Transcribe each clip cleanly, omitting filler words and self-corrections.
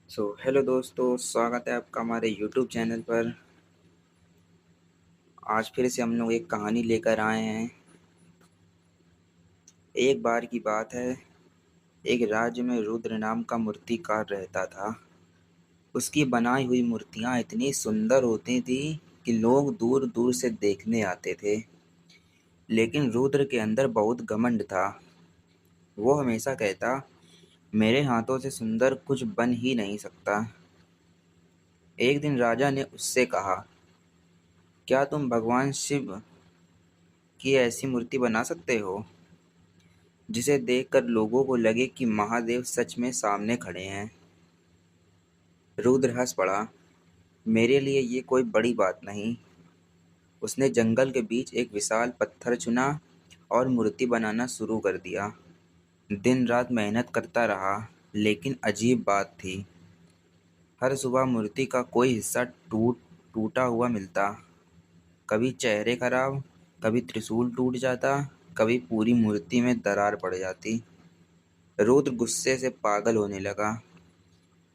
Hello दोस्तों, स्वागत है आपका हमारे यूट्यूब चैनल पर। आज फिर से हम लोग एक कहानी लेकर आए हैं। एक बार की बात है, एक राज्य में रुद्र नाम का मूर्तिकार रहता था। उसकी बनाई हुई मूर्तियां इतनी सुंदर होती थी कि लोग दूर दूर से देखने आते थे। लेकिन रुद्र के अंदर बहुत घमंड था। वो हमेशा कहता, मेरे हाथों से सुंदर कुछ बन ही नहीं सकता। एक दिन राजा ने उससे कहा, क्या तुम भगवान शिव की ऐसी मूर्ति बना सकते हो जिसे देखकर लोगों को लगे कि महादेव सच में सामने खड़े हैं? रुद्र हंस पड़ा, मेरे लिए ये कोई बड़ी बात नहीं। उसने जंगल के बीच एक विशाल पत्थर चुना और मूर्ति बनाना शुरू कर दिया। दिन रात मेहनत करता रहा, लेकिन अजीब बात थी। हर सुबह मूर्ति का कोई हिस्सा टूटा हुआ मिलता। कभी चेहरे खराब, कभी त्रिशूल टूट जाता, कभी पूरी मूर्ति में दरार पड़ जाती। रुद्र गुस्से से पागल होने लगा।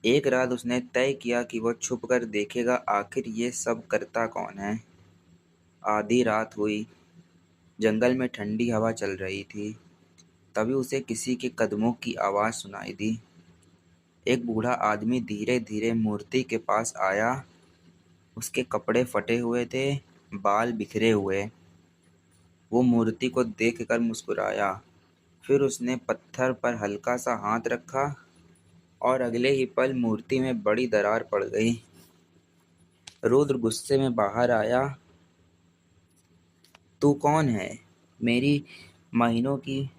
एक रात उसने तय किया कि वह छुप कर देखेगा आखिर ये सब करता कौन है। आधी रात हुई, जंगल में ठंडी हवा चल रही थी। तभी उसे किसी के कदमों की आवाज़ सुनाई दी। एक बूढ़ा आदमी धीरे धीरे मूर्ति के पास आया। उसके कपड़े फटे हुए थे, बाल बिखरे हुए। वो मूर्ति को देखकर मुस्कुराया। फिर उसने पत्थर पर हल्का सा हाथ रखा और अगले ही पल मूर्ति में बड़ी दरार पड़ गई। रुद्र गुस्से में बाहर आया, तू कौन है? मेरी महीनों की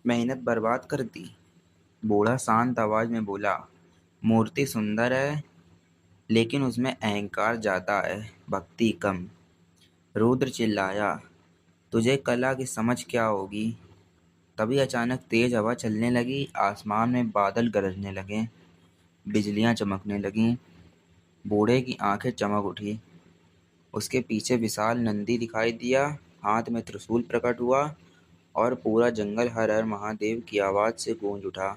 मेहनत बर्बाद कर दी। बूढ़ा शांत आवाज में बोला, मूर्ति सुंदर है, लेकिन उसमें अहंकार ज्यादा है, भक्ति कम। रुद्र चिल्लाया, तुझे कला की समझ क्या होगी? तभी अचानक तेज हवा चलने लगी, आसमान में बादल गरजने लगे, बिजलियां चमकने लगीं। बूढ़े की आंखें चमक उठी। उसके पीछे विशाल नंदी दिखाई दिया, हाथ में त्रिशूल प्रकट हुआ और पूरा जंगल हर हर महादेव की आवाज से गूंज उठा।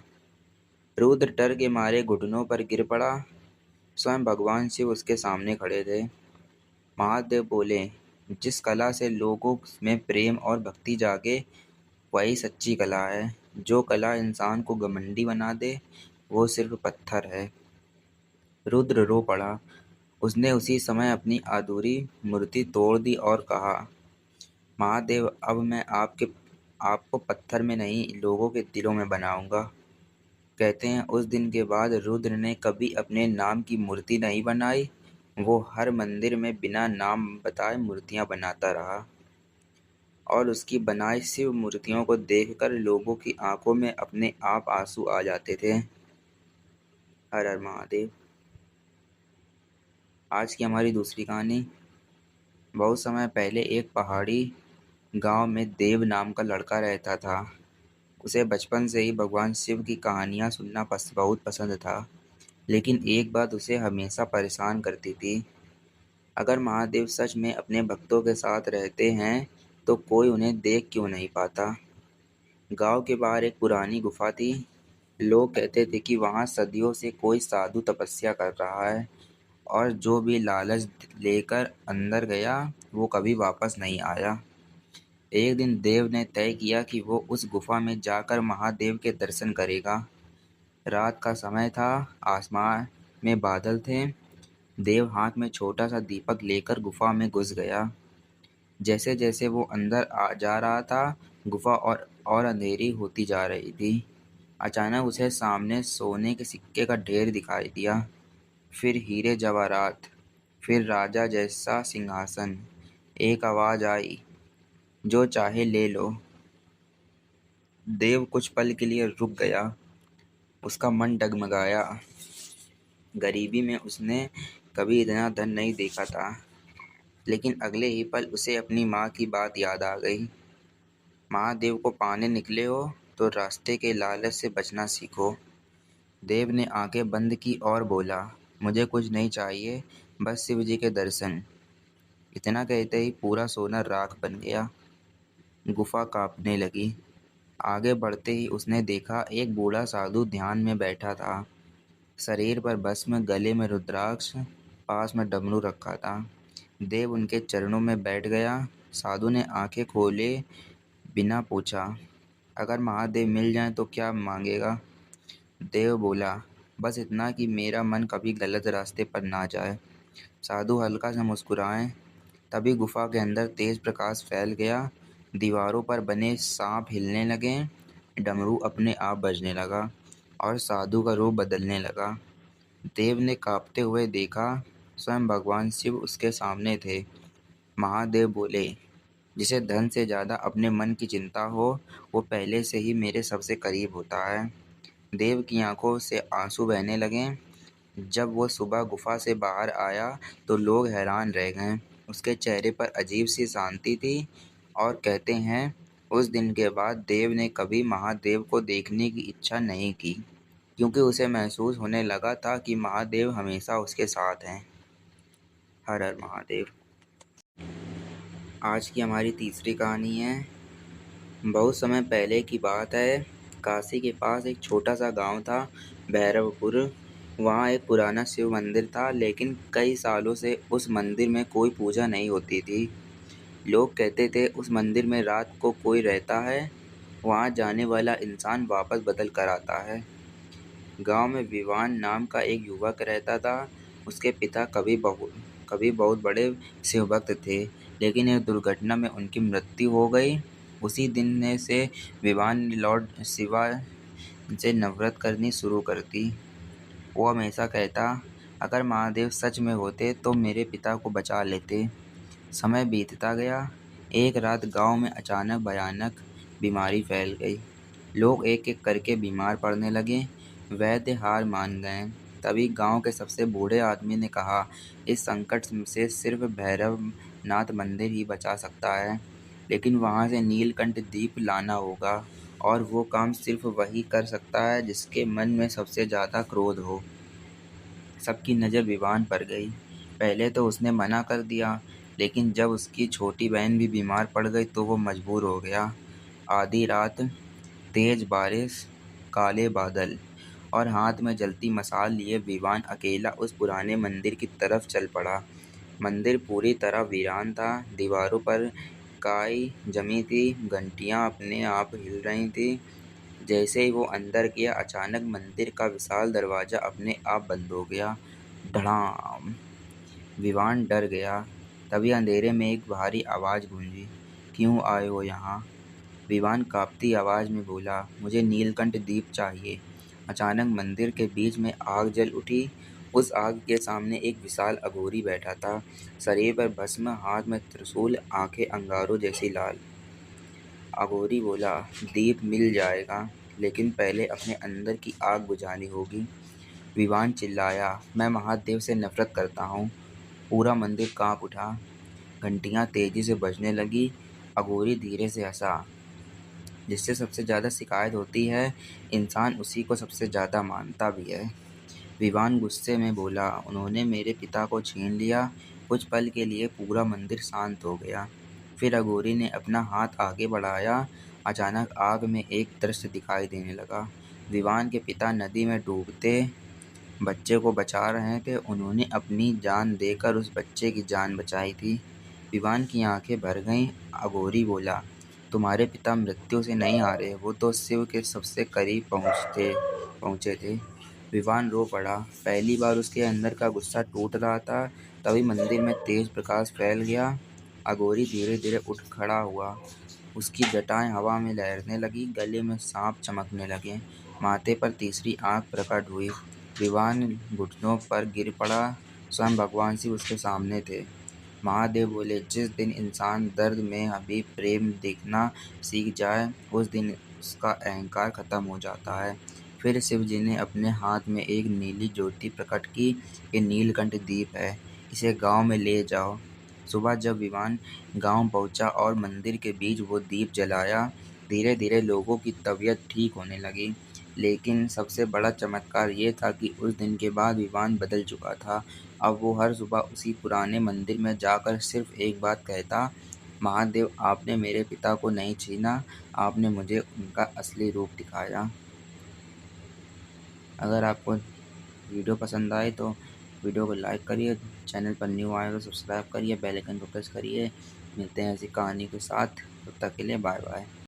रुद्र डर के मारे घुटनों पर गिर पड़ा। स्वयं भगवान शिव उसके सामने खड़े थे। महादेव बोले, जिस कला से लोगों में प्रेम और भक्ति जागे, वही सच्ची कला है। जो कला इंसान को घमंडी बना दे, वो सिर्फ पत्थर है। रुद्र रो पड़ा। उसने उसी समय अपनी अधूरी मूर्ति तोड़ दी और कहा, महादेव, अब मैं आपको पत्थर में नहीं, लोगों के दिलों में बनाऊंगा। कहते हैं उस दिन के बाद रुद्र ने कभी अपने नाम की मूर्ति नहीं बनाई। वो हर मंदिर में बिना नाम बताए मूर्तियां बनाता रहा और उसकी बनाई शिव मूर्तियों को देखकर लोगों की आंखों में अपने आप आंसू आ जाते थे। हर हर महादेव। आज की हमारी दूसरी कहानी। बहुत समय पहले एक पहाड़ी गांव में देव नाम का लड़का रहता था। उसे बचपन से ही भगवान शिव की कहानियाँ सुनना बहुत पसंद था। लेकिन एक बात उसे हमेशा परेशान करती थी। अगर महादेव सच में अपने भक्तों के साथ रहते हैं, तो कोई उन्हें देख क्यों नहीं पाता? गांव के बाहर एक पुरानी गुफा थी। लोग कहते थे कि वहां सदियों से कोई साधु तपस्या कर रहा है और जो भी लालच लेकर अंदर गया, वो कभी वापस नहीं आया। एक दिन देव ने तय किया कि वो उस गुफा में जाकर महादेव के दर्शन करेगा। रात का समय था, आसमान में बादल थे। देव हाथ में छोटा सा दीपक लेकर गुफा में घुस गया। जैसे जैसे वो अंदर जा रहा था, गुफा और अंधेरी होती जा रही थी। अचानक उसे सामने सोने के सिक्के का ढेर दिखाई दिया, फिर हीरे जवाहरात, फिर राजा जैसा सिंहासन। एक आवाज आई, जो चाहे ले लो। देव कुछ पल के लिए रुक गया। उसका मन डगमगाया। गरीबी में उसने कभी इतना धन नहीं देखा था। लेकिन अगले ही पल उसे अपनी माँ की बात याद आ गई। महादेव को पाने निकले हो तो रास्ते के लालच से बचना सीखो। देव ने आंखें बंद की और बोला, मुझे कुछ नहीं चाहिए, बस शिव जी के दर्शन। इतना कहते ही पूरा सोना राख बन गया। गुफा कांपने लगी। आगे बढ़ते ही उसने देखा एक बूढ़ा साधु ध्यान में बैठा था। शरीर पर भस्म, गले में रुद्राक्ष, पास में डमरू रखा था। देव उनके चरणों में बैठ गया। साधु ने आंखें खोले बिना पूछा, अगर महादेव मिल जाए तो क्या मांगेगा? देव बोला, बस इतना कि मेरा मन कभी गलत रास्ते पर ना जाए। साधु हल्का सा मुस्कुराए। तभी गुफा के अंदर तेज प्रकाश फैल गया। दीवारों पर बने सांप हिलने लगे। डमरू अपने आप बजने लगा और साधु का रूप बदलने लगा। देव ने कांपते हुए देखा, स्वयं भगवान शिव उसके सामने थे। महादेव बोले, जिसे धन से ज्यादा अपने मन की चिंता हो, वो पहले से ही मेरे सबसे करीब होता है। देव की आंखों से आंसू बहने लगे। जब वो सुबह गुफा से बाहर आया तो लोग हैरान रह गए। उसके चेहरे पर अजीब सी शांति थी। और कहते हैं, उस दिन के बाद देव ने कभी महादेव को देखने की इच्छा नहीं की, क्योंकि उसे महसूस होने लगा था कि महादेव हमेशा उसके साथ हैं। हर हर महादेव। आज की हमारी तीसरी कहानी है। बहुत समय पहले की बात है। काशी के पास एक छोटा सा गांव था, भैरवपुर। वहाँ एक पुराना शिव मंदिर था, लेकिन कई सालों से उस मंदिर में कोई पूजा नहीं होती थी। लोग कहते थे उस मंदिर में रात को कोई रहता है, वहाँ जाने वाला इंसान वापस बदल कर आता है। गांव में विवान नाम का एक युवक रहता था। उसके पिता कभी बहुत बड़े शिवभक्त थे, लेकिन एक दुर्घटना में उनकी मृत्यु हो गई। उसी दिन से विवान ने लॉर्ड शिवा से नफरत करनी शुरू कर दी। वो हमेशा कहता, अगर महादेव सच में होते तो मेरे पिता को बचा लेते। समय बीतता गया। एक रात गांव में अचानक भयानक बीमारी फैल गई। लोग एक एक करके बीमार पड़ने लगे। वैद्य हार मान गए। तभी गांव के सबसे बूढ़े आदमी ने कहा, इस संकट से सिर्फ भैरवनाथ मंदिर ही बचा सकता है, लेकिन वहां से नीलकंठ दीप लाना होगा, और वो काम सिर्फ वही कर सकता है जिसके मन में सबसे ज्यादा क्रोध हो। सबकी नज़र विवान पर गई। पहले तो उसने मना कर दिया, लेकिन जब उसकी छोटी बहन भी बीमार पड़ गई तो वो मजबूर हो गया। आधी रात, तेज बारिश, काले बादल और हाथ में जलती मशाल लिए विवान अकेला उस पुराने मंदिर की तरफ चल पड़ा। मंदिर पूरी तरह वीरान था। दीवारों पर काई जमी थी, घंटियां अपने आप हिल रही थी। जैसे ही वो अंदर गया, अचानक मंदिर का विशाल दरवाजा अपने आप बंद हो गया। धड़ाम! विवान डर गया। तभी अंधेरे में एक भारी आवाज गूंजी, क्यों आए हो यहाँ? विवान कांपती आवाज में बोला, मुझे नीलकंठ दीप चाहिए। अचानक मंदिर के बीच में आग जल उठी। उस आग के सामने एक विशाल अघोरी बैठा था। शरीर पर भस्म, हाथ में त्रिशूल, आंखें अंगारों जैसी लाल। अघोरी बोला, दीप मिल जाएगा, लेकिन पहले अपने अंदर की आग बुझानी होगी। विवान चिल्लाया, मैं महादेव से नफरत करता हूँ। पूरा मंदिर कांप उठा। घंटियां तेजी से बजने लगी। अघोरी धीरे से हंसा। जिससे सबसे ज्यादा शिकायत होती है, इंसान उसी को सबसे ज्यादा मानता भी है। विवान गुस्से में बोला, उन्होंने मेरे पिता को छीन लिया। कुछ पल के लिए पूरा मंदिर शांत हो गया। फिर अघोरी ने अपना हाथ आगे बढ़ाया। अचानक आग में एक दृश्य दिखाई देने लगा। विवान के पिता नदी में डूबते बच्चे को बचा रहे थे। उन्होंने अपनी जान देकर उस बच्चे की जान बचाई थी। विवान की आंखें भर गईं। अघोरी बोला, तुम्हारे पिता मृत्यु से नहीं हारे, वो तो शिव के सबसे करीब पहुंचे थे। विवान रो पड़ा। पहली बार उसके अंदर का गुस्सा टूट रहा था। तभी मंदिर में तेज प्रकाश फैल गया। अघोरी धीरे धीरे उठ खड़ा हुआ। उसकी जटाएं हवा में लहरने लगी, गले में सांप चमकने लगे, माथे पर तीसरी आंख प्रकट हुई। विवान घुटनों पर गिर पड़ा। स्वयं भगवान शिव उसके सामने थे। महादेव बोले, जिस दिन इंसान दर्द में अभी प्रेम देखना सीख जाए, उस दिन उसका अहंकार खत्म हो जाता है। फिर शिव जी ने अपने हाथ में एक नीली ज्योति प्रकट की। ये नीलकंठ दीप है, इसे गांव में ले जाओ। सुबह जब विमान गांव पहुंचा और मंदिर के बीच वो दीप जलाया, धीरे धीरे लोगों की तबीयत ठीक होने लगी। लेकिन सबसे बड़ा चमत्कार ये था कि उस दिन के बाद विवान बदल चुका था। अब वो हर सुबह उसी पुराने मंदिर में जाकर सिर्फ एक बात कहता, महादेव, आपने मेरे पिता को नहीं छीना, आपने मुझे उनका असली रूप दिखाया। अगर आपको वीडियो पसंद आए तो वीडियो को लाइक करिए, चैनल पर न्यू आए तो सब्सक्राइब करिए, बेल आइकन को प्रेस करिए। मिलते हैं ऐसी कहानी के साथ, तब तक के लिए बाय बाय।